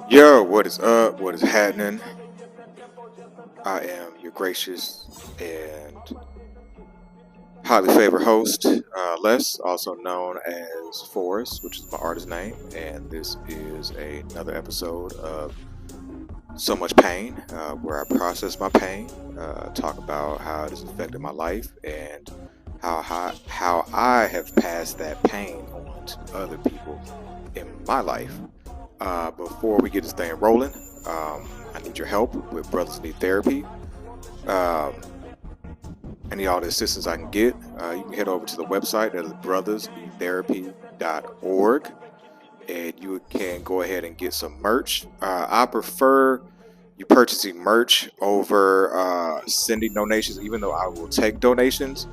Yo, what is up? What is happening? I am your gracious and highly favored host, Les, also known as Forrest, which is my artist name, and this is another episode of So Much Pain, where I process my pain, talk about how it has affected my life, and how I have passed that pain on to other people in my life. Before we get this thing rolling, I need your help with Brothers Need Therapy. Um, I need all the assistance I can get. You can head over to the website, that is BrothazNeedTherapy.org, and you can go ahead and get some merch. I prefer you purchasing merch over sending donations, even though I will take donations.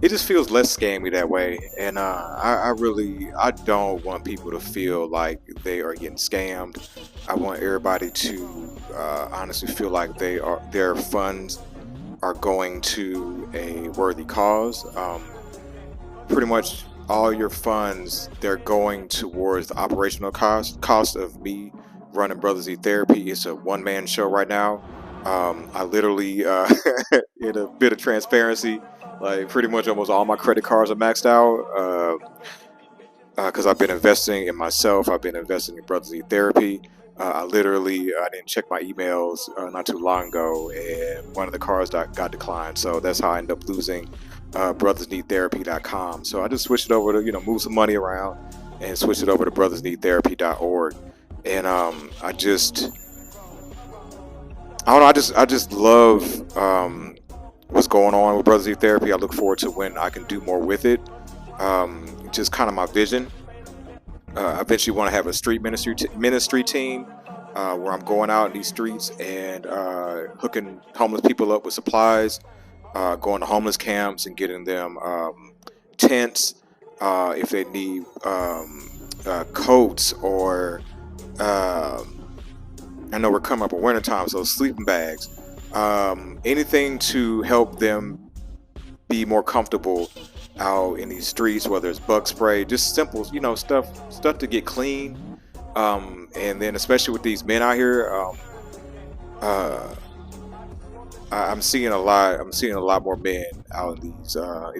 It just feels less scammy that way, and I don't want people to feel like they are getting scammed. I want everybody to honestly feel like their funds are going to a worthy cause. Pretty much all your funds, they're going towards the operational cost of me running Brothers Need Therapy. It's a one-man show right now. I literally in a bit of transparency, like pretty much almost all my credit cards are maxed out because I've been investing in myself. I've been investing in Brothers Need Therapy. I didn't check my emails not too long ago, and one of the cards got declined. So that's how I ended up losing BrothazNeedTherapy.com. So I just switched it over to move some money around and switched it over to BrothazNeedTherapy.org. And I don't know. I just love what's going on with Brothers Need Therapy. I look forward to when I can do more with it. Just kind of my vision. I eventually want to have a street ministry team where I'm going out in these streets and hooking homeless people up with supplies, going to homeless camps and getting them tents if they need coats or I know we're coming up on winter time, so sleeping bags, anything to help them be more comfortable out in these streets, whether it's bug spray, just simple, stuff to get clean. And then especially with these men out here, uh, I'm seeing a lot. I'm seeing a lot more men out in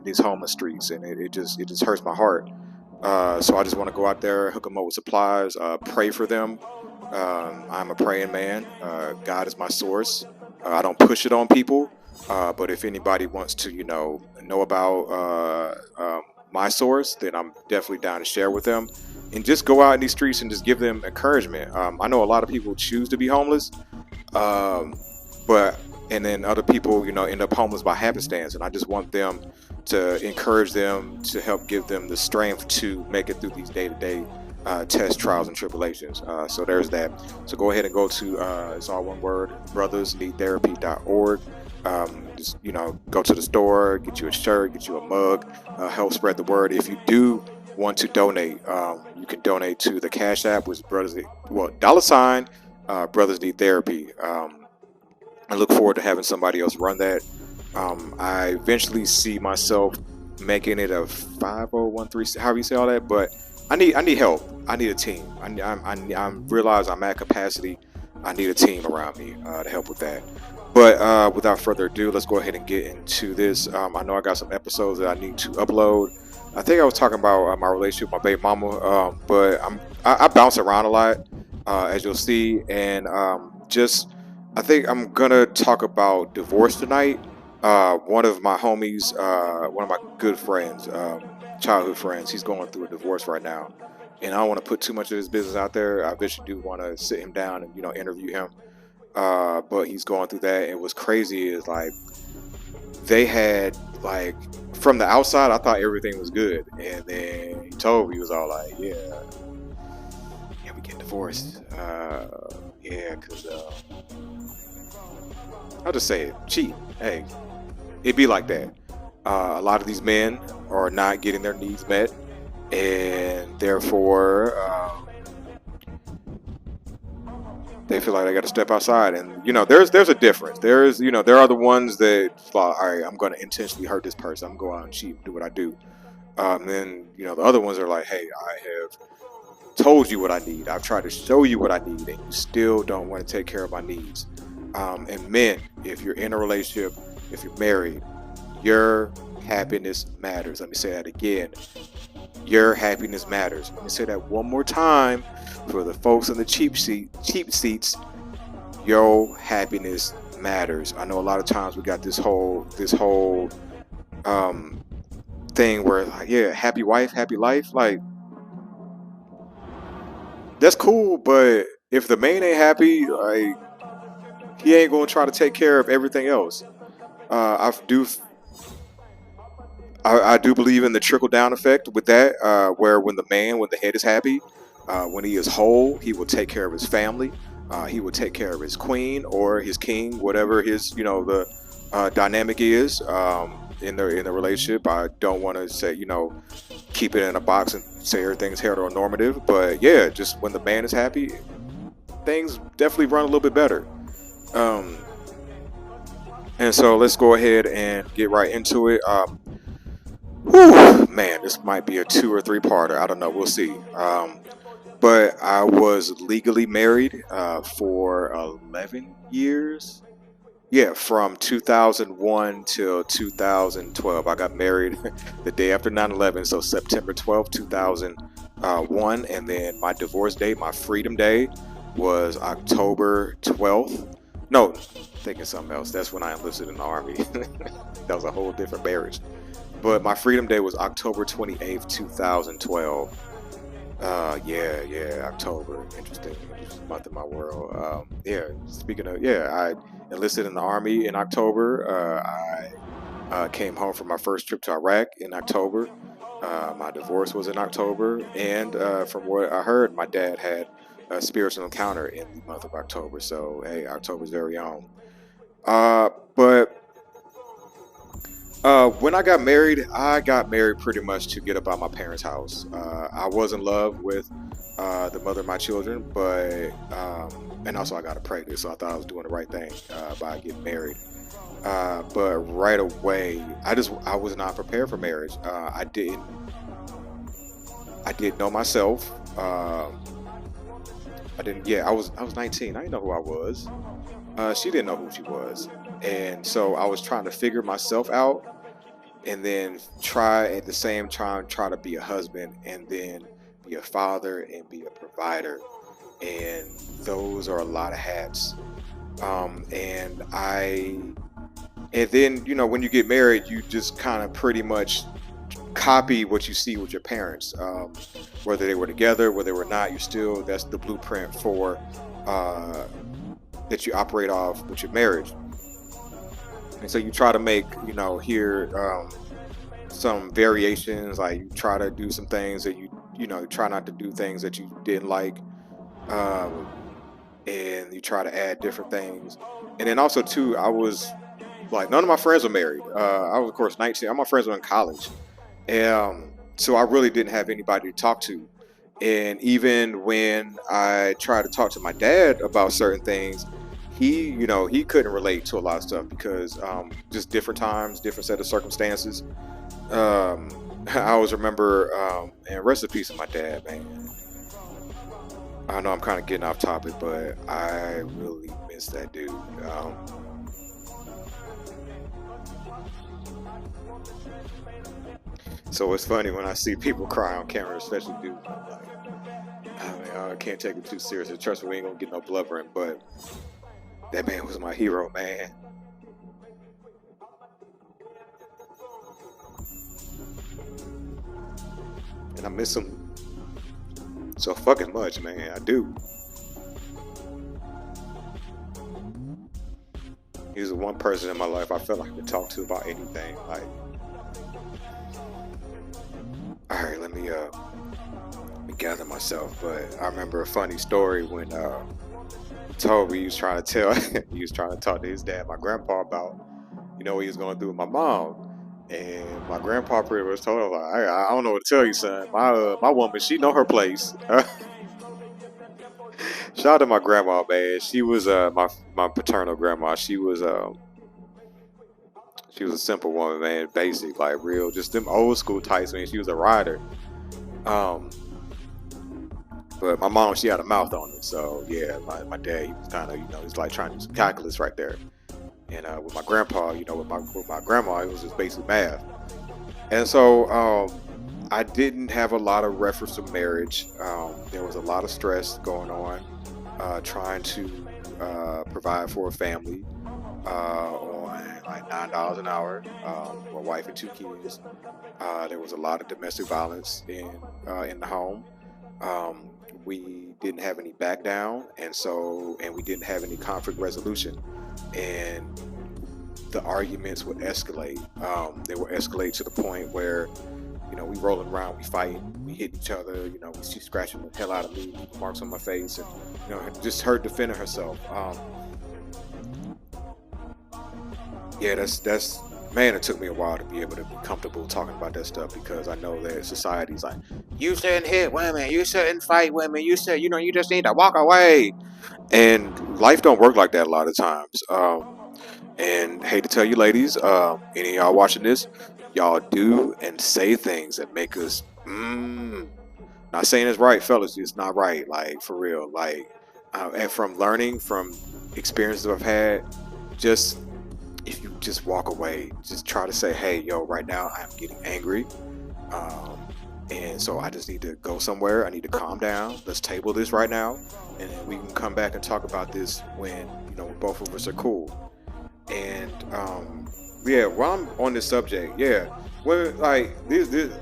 these homeless streets, and it just hurts my heart. So I just want to go out there, hook them up with supplies, pray for them. I'm a praying man. God is my source. I don't push it on people, but if anybody wants to, know about my source, then I'm definitely down to share with them. And just go out in these streets and just give them encouragement. I know a lot of people choose to be homeless, um, but and then other people, end up homeless by happenstance. And I just want them to encourage them to help give them the strength to make it through these day-to-day test trials and tribulations. So there's that. So go ahead and go to it's all one word, BrothazNeedTherapy.org. Just go to the store, get you a shirt, get you a mug, help spread the word. If you do want to donate, you can donate to the Cash App, which is $ Brothers Need Therapy. I look forward to having somebody else run that. I eventually see myself making it a 5013, however you say all that, but I need help. I need a team. I realize I'm at capacity. I need a team around me to help with that. But without further ado, let's go ahead and get into this. I know I got some episodes that I need to upload. I think I was talking about my relationship with my baby mama, but I bounce around a lot, as you'll see, and I think I'm gonna talk about divorce tonight. One of my homies, one of my good friends, childhood friends, he's going through a divorce right now, and I don't want to put too much of his business out there. I eventually do want to sit him down and interview him, but he's going through that. And what's crazy is like they had like from the outside, I thought everything was good, and then he told me he was all like, "Yeah, we get divorced, yeah, cause I'll just say it, cheat. Hey, it be like that. A lot of these men are not getting their needs met, and therefore they feel like they got to step outside. And there's a difference. There are the ones that, all right, I'm going to intentionally hurt this person. I'm going to go out and cheat, and do what I do. Then the other ones are like, hey, I have told you what I need. I've tried to show you what I need, and you still don't want to take care of my needs. And men, if you're in a relationship, if you're married, your happiness matters. Let me say that again. Your happiness matters. Let me say that one more time for the folks in the cheap seats. Your happiness matters. I know a lot of times we got this whole um, thing where, like, yeah, happy wife, happy life. Like, that's cool, but if the man ain't happy, like, he ain't gonna try to take care of everything else. I do believe in the trickle down effect with that, where when the head is happy, when he is whole, he will take care of his family. He will take care of his queen or his king, whatever his the dynamic is in the relationship. I don't want to say keep it in a box and say everything's heteronormative, but yeah, just when the man is happy, things definitely run a little bit better. Um, and so let's go ahead and get right into it. Whew, man, this might be a 2 or 3 parter. I don't know. We'll see. But I was legally married for 11 years. Yeah, from 2001 till 2012. I got married the day after 9/11, so September 12th, 2001. And then my divorce date, my freedom day, was October 12th. No, thinking something else. That's when I enlisted in the Army. That was a whole different marriage. But my freedom day was October 28th, 2012. Yeah, October. Interesting month in my world. Yeah, speaking of, yeah, I enlisted in the Army in October. I came home from my first trip to Iraq in October. My divorce was in October. And from what I heard, my dad had a spiritual encounter in the month of October. So, hey, October's very own. But when I got married pretty much to get up out my parents' house. I was in love with the mother of my children, but and also I got pregnant, so I thought I was doing the right thing by getting married. But right away, I was not prepared for marriage. I didn't know myself. I didn't. Yeah, I was 19. I didn't know who I was. She didn't know who she was, and so I was trying to figure myself out, and then try at the same time try to be a husband, and then be a father and be a provider, and those are a lot of hats. And then when you get married, you just kind of pretty much copy what you see with your parents, whether they were together, whether they were not. That's the blueprint for that you operate off with your marriage. And so you try to make here some variations, like you try to do some things that you try not to do things that you didn't like, um, and you try to add different things. And then also too, I was like, none of my friends were married. I was, of course, 19. All my friends were in college, so I really didn't have anybody to talk to. And even when I tried to talk to my dad about certain things, he couldn't relate to a lot of stuff because just different times, different set of circumstances. Um, I always remember, and rest in peace of my dad, man. I know I'm kind of getting off topic, but I really miss that dude. So it's funny when I see people cry on camera, especially dudes. I'm like, I mean, I can't take it too seriously. Trust me, we ain't gonna get no blubbering, but that man was my hero, man. And I miss him so fucking much, man. I do. He was the one person in my life I felt like I could talk to about anything. Like, all right, let me gather myself. But I remember a funny story when Toby was trying to tell, he was trying to talk to his dad, my grandpa, about what he was going through with my mom. And my grandpa pretty much told him, like, I don't know what to tell you, son. My woman, she know her place. Shout out to my grandma, man. She was my paternal grandma. She was a simple woman, man. Basic, like real, just them old school types. Man, she was a rider. Um, But my mom, she had a mouth on it. So yeah, my dad, he was kind of, he's like trying to do some calculus right there. And with my grandpa, with my grandma, it was just basic math. And so I didn't have a lot of reference to marriage. There was a lot of stress going on, trying to provide for a family on like $9 an hour, a wife and 2 kids. There was a lot of domestic violence in the home. We didn't have any back down, and we didn't have any conflict resolution, and the arguments would escalate. They would escalate to the point where, we rolling around, we fighting, we hit each other. She's scratching the hell out of me, marks on my face, and just her defending herself. Yeah, that's man. It took me a while to be able to be comfortable talking about that stuff, because I know that society's like, you shouldn't hit women, you shouldn't fight women, you should, you just need to walk away. And life don't work like that a lot of times. And hate to tell you, ladies, any of y'all watching this, y'all do and say things that make us, not saying it's right, fellas, it's not right, like, for real. Like, and from learning from experiences I've had, just, if you just walk away, just try to say, hey, yo, right now I'm getting angry. And so I just need to go somewhere. I need to calm down. Let's table this right now. And then we can come back and talk about this when, both of us are cool. And yeah, while I'm on this subject, yeah, when like this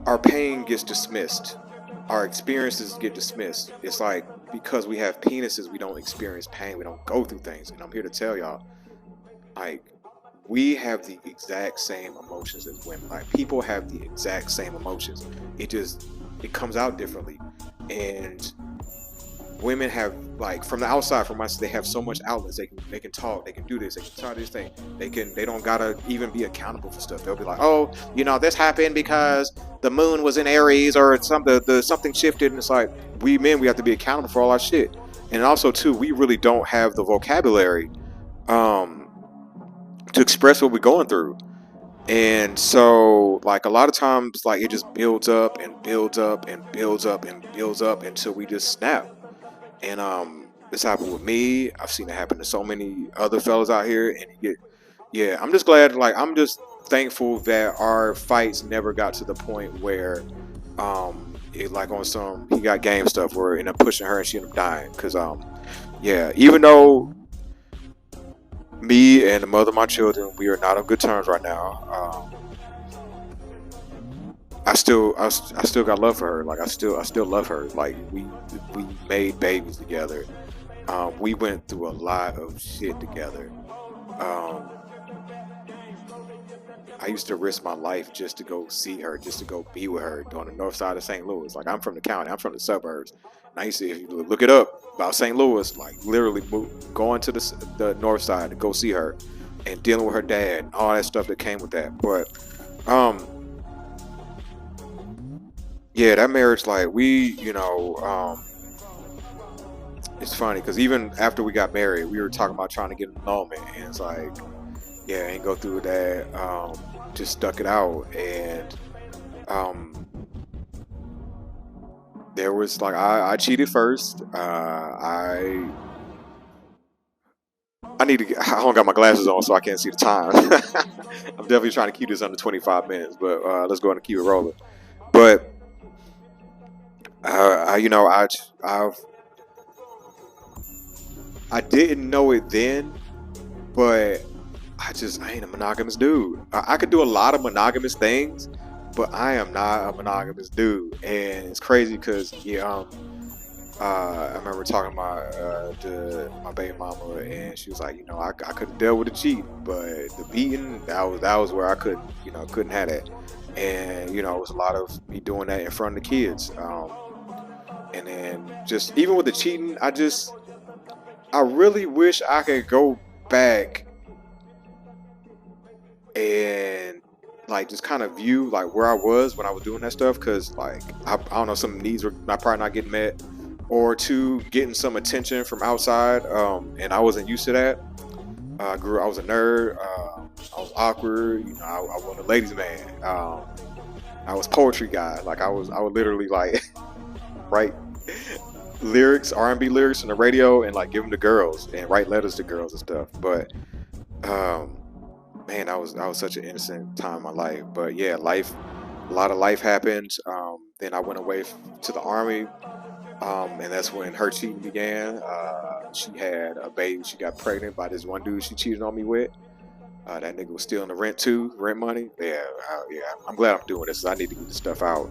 our pain gets dismissed, our experiences get dismissed. It's like, because we have penises, we don't experience pain, we don't go through things. And I'm here to tell y'all, like, we have the exact same emotions as women. Like, people have the exact same emotions. It comes out differently. And women have, like, from the outside, from us, they have so much outlets. They can talk, they can do this, they can try this thing. They don't gotta even be accountable for stuff. They'll be like, oh, this happened because the moon was in Aries, or something shifted. And it's like, we men, we have to be accountable for all our shit. And also too, we really don't have the vocabulary to express what we're going through. And so, like, a lot of times, like, it just builds up and builds up and builds up and builds up until we just snap. And this happened with me. I've seen it happen to so many other fellas out here. And yeah, I'm just glad, like, I'm just thankful that our fights never got to the point where it, like, on some he got game stuff where it ended up pushing her and she ended up dying. Because yeah, even though me and the mother of my children, we are not on good terms right now, I still got love for her. Like, I still love her. Like, we made babies together. We went through a lot of shit together. I used to risk my life just to go see her, just to go be with her on the north side of St. Louis. Like, I'm from the county, I'm from the suburbs. And I used to, if you look it up about St. Louis, like, literally going to the north side to go see her and dealing with her dad and all that stuff that came with that. But yeah, that marriage, like, it's funny because even after we got married, we were talking about trying to get an annulment, and it's like, yeah, ain't go through that. Just stuck it out. And there was, like, I cheated first. I don't got my glasses on, so I can't see the time. I'm definitely trying to keep this under 25 minutes, but let's go ahead and keep it rolling. But I didn't know it then, but I ain't a monogamous dude. I could do a lot of monogamous things, but I am not a monogamous dude. And it's crazy because, I remember talking to my baby mama, and she was like, I could have dealt with the cheating, but the beating, that was where I couldn't have that. And it was a lot of me doing that in front of the kids. And then just even with the cheating, I really wish I could go back and, like, just kind of view, like, where I was when I was doing that stuff, because, like, I don't know, some needs were probably not getting met, or two, getting some attention from outside, and I wasn't used to that. I was a nerd, I was awkward, I wasn't a ladies' man, I was poetry guy. Like I would literally like write lyrics, R&B lyrics on the radio, and like give them to girls and write letters to girls and stuff. But um, man, that was such an innocent time in my life. But yeah, a lot of life happened. Then I went away to the army, and that's when her cheating began. She had a baby. She got pregnant by this one dude she cheated on me with. That nigga was stealing the rent too, rent money. Yeah, yeah. I'm glad I'm doing this. I need to get this stuff out,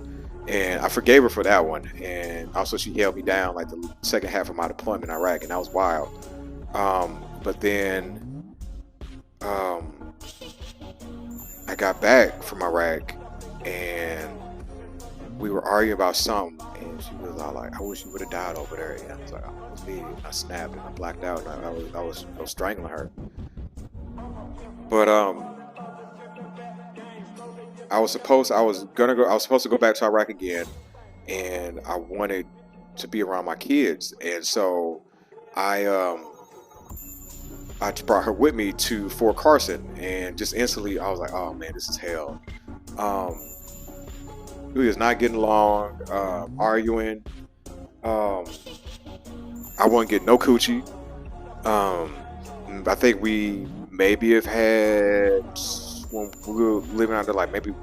and I forgave her for that one. And also, she held me down like the second half of my deployment in Iraq, and that was wild. But then I got back from Iraq, and we were arguing about something, and she was all like, "I wish you would have died over there." And I was like, "Oh, it was me." And I snapped and I blacked out, and I was strangling her. But I was supposed to go back to Iraq again, and I wanted to be around my kids, and so I brought her with me to Fort Carson, and just instantly I was like, "Oh man, this is hell." Um, we was not getting along, arguing. Um, I wasn't getting no coochie. I think we maybe have had, when we were living out there, like maybe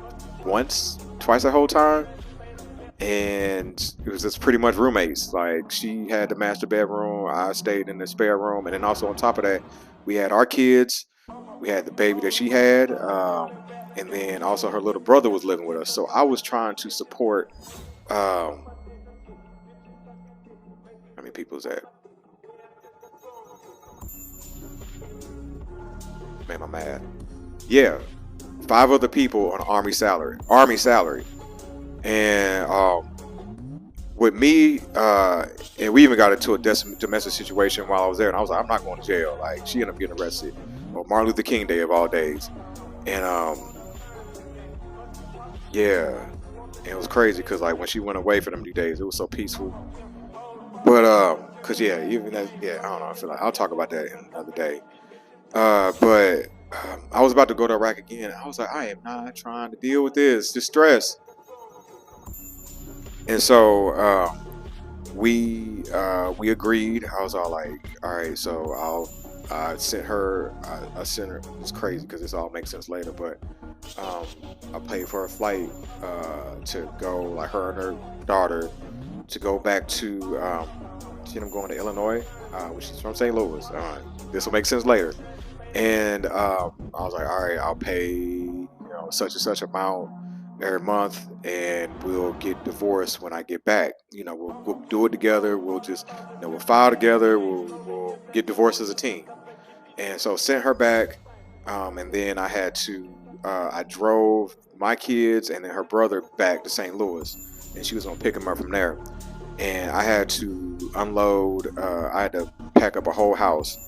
once, twice the whole time, and it was just pretty much roommates. Like she had the master bedroom, I stayed in the spare room, and then also on top of that, we had our kids, we had the baby that she had, and then also her little brother was living with us. So I was trying to support. How many people is that? Man, I'm mad. Yeah, 5 other people on army salary. And with me, and we even got into a domestic situation while I was there, and I was like, I'm not going to jail. Like, she ended up getting arrested on Martin Luther King Day of all days. And yeah, and it was crazy because like when she went away for them 2 days, it was so peaceful. But cause yeah, even that, yeah, I don't know. I feel like I'll talk about that another day. But I was about to go to Iraq again. I was like, I am not trying to deal with this stress. And so we agreed. I was all like, all right, so I sent her. It's crazy because this all makes sense later, but I paid for a flight to go, like her and her daughter, to go back to. She ended up going to Illinois, which is from St. Louis. This will make sense later. And I was like, all right, I'll pay such and such amount every month, and we'll get divorced when I get back. We'll do it together. We'll just we'll file together. We'll get divorced as a team. And so sent her back, and then I had to. I drove my kids and then her brother back to St. Louis, and she was gonna pick them up from there. And I had to unload. I had to pack up a whole house.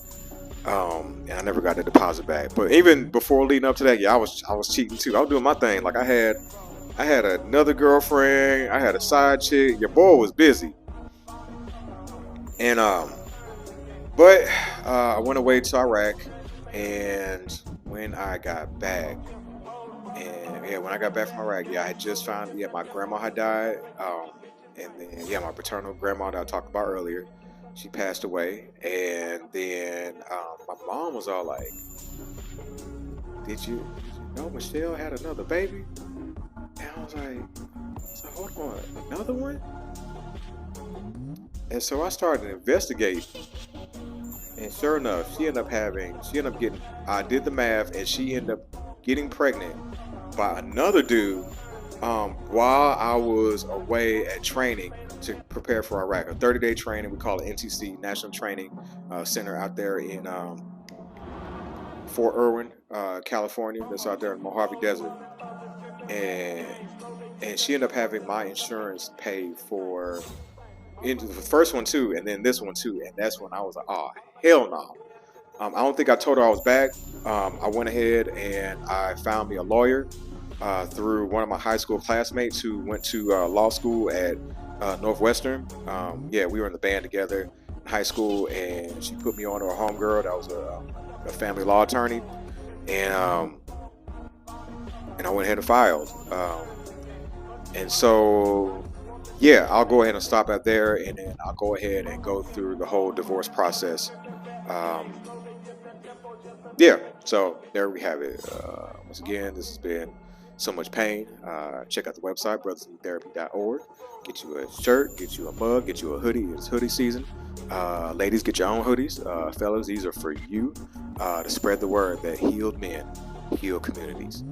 And I never got the deposit back. But even before leading up to that, yeah, I was cheating too. I was doing my thing. Like I had another girlfriend. I had a side chick. Your boy was busy. And but I went away to Iraq, and when I got back, from Iraq, I had just found my grandma had died. And then my paternal grandma that I talked about earlier, she passed away. And then my mom was all like, did you know Michelle had another baby? And I was like, so hold on, another one? And so I started to investigate, and sure enough, she ended up getting, I did the math, and she ended up getting pregnant by another dude while I was away at training to prepare for Iraq. A 30-day training, we call it NTC, National Training Center out there in Fort Irwin, California. That's out there in the Mojave Desert. And she ended up having my insurance pay for into the first one too, and then this one too. And that's when I was like, oh, hell no. I don't think I told her I was back. I went ahead and I found me a lawyer through one of my high school classmates who went to law school at Northwestern. We were in the band together in high school, and she put me on to a homegirl that was a family law attorney, and I went ahead and filed. And so, yeah, I'll go ahead and stop at there, and then I'll go ahead and go through the whole divorce process. Um, yeah, so there we have it. Once again, this has been so much pain. Check out the website, BrothazNeedTherapy.org. Get you a shirt, get you a mug, get you a hoodie. It's hoodie season. Ladies, get your own hoodies. Fellas, these are for you to spread the word that healed men heal communities.